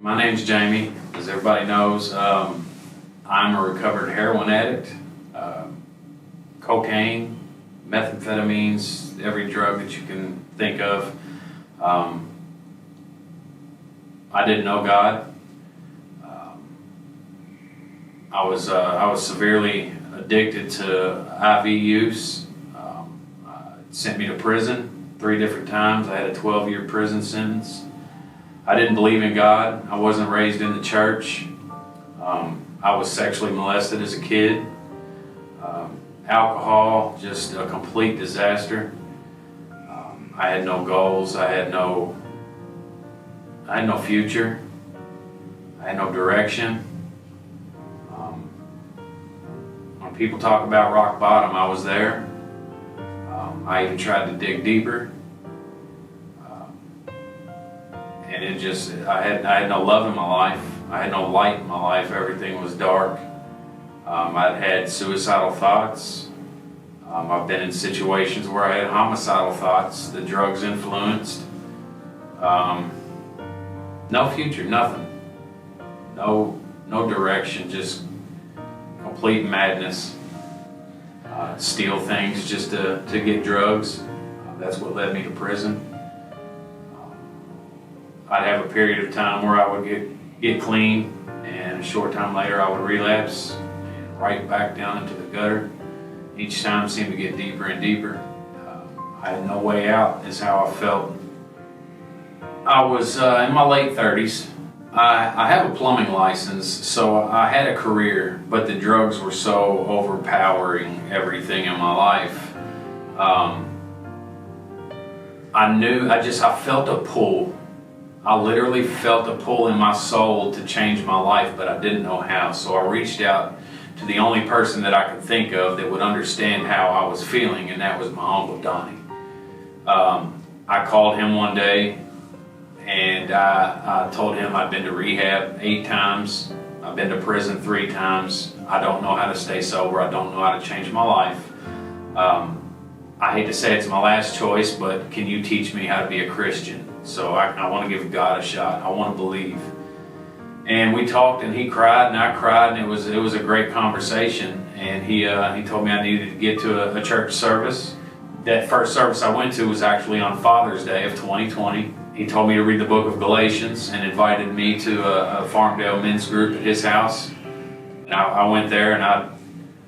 My name's Jamie. As everybody knows, I'm a recovered heroin addict, cocaine, methamphetamines, every drug that you can think of. I didn't know God. I was severely addicted to IV use. It sent me to prison 3 different times. I had a 12-year prison sentence. I didn't believe in God. I wasn't raised in the church. I was sexually molested as a kid. Alcohol, just a complete disaster. I had no goals. I had no future. I had no direction. When people talk about rock bottom, I was there. I even tried to dig deeper. And it just, I had no love in my life. I had no light in my life. Everything was dark. I'd had suicidal thoughts. I've been in situations where I had homicidal thoughts. The drugs influenced. No future, nothing. No direction, just complete madness. Steal things just to get drugs. That's what led me to prison. I'd have a period of time where I would get clean, and a short time later I would relapse and right back down into the gutter. Each time seemed to get deeper and deeper. I had no way out is how I felt. I was in my late 30s. I have a plumbing license, so I had a career, but the drugs were so overpowering everything in my life. I felt a pull. I literally felt a pull in my soul to change my life, but I didn't know how. So I reached out to the only person that I could think of that would understand how I was feeling, and that was my Uncle Donnie. I called him one day, and I told him I'd been to rehab 8 times. I've been to prison 3 times. I don't know how to stay sober. I don't know how to change my life. I hate to say it's my last choice, but can you teach me how to be a Christian? So I want to give God a shot. I want to believe. And we talked, and he cried, and I cried, and it was a great conversation. And he told me I needed to get to a church service. That first service I went to was actually on Father's Day of 2020. He told me to read the book of Galatians and invited me to a Farmdale men's group at his house. And I went there, and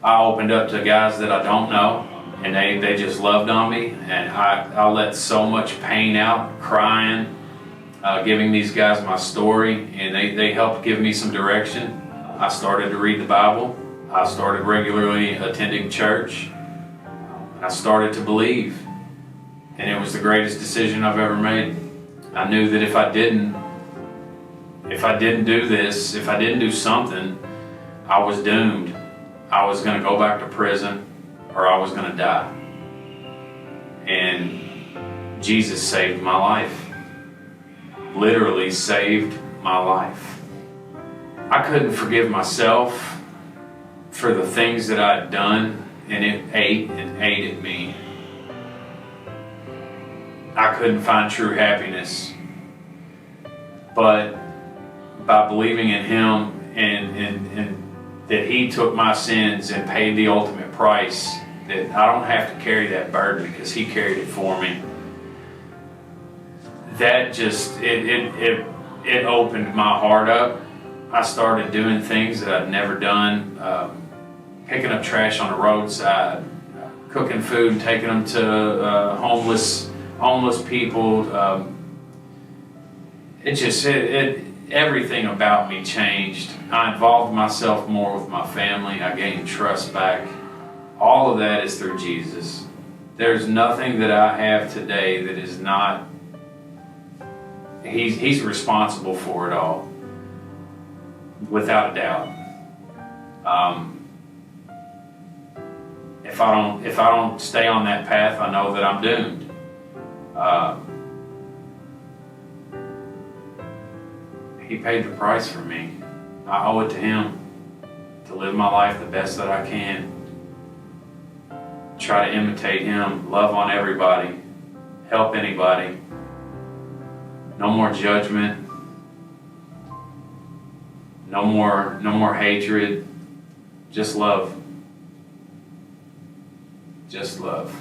I opened up to guys that I don't know. And they just loved on me, and I let so much pain out, crying, giving these guys my story, and they helped give me some direction. I started to read the Bible. I started regularly attending church. I started to believe, and it was the greatest decision I've ever made. I knew that if I didn't do this, if I didn't do something, I was doomed. I was going to go back to prison, or I was going to die. And Jesus saved my life. Literally saved my life. I couldn't forgive myself for the things that I'd done, and it ate at me. I couldn't find true happiness. But by believing in Him and that He took my sins and paid the ultimate price, that I don't have to carry that burden because He carried it for me. That just, it opened my heart up. I started doing things that I'd never done, picking up trash on the roadside, cooking food, taking them to homeless people. Everything about me changed. I involved myself more with my family. I gained trust back. All of that is through Jesus. There's nothing that I have today that is not, He's responsible for it all, without a doubt. If I don't stay on that path, I know that I'm doomed. He paid the price for me. I owe it to Him to live my life the best that I can. Try to imitate Him, love on everybody, help anybody. No more judgment. No more hatred. Just love. Just love.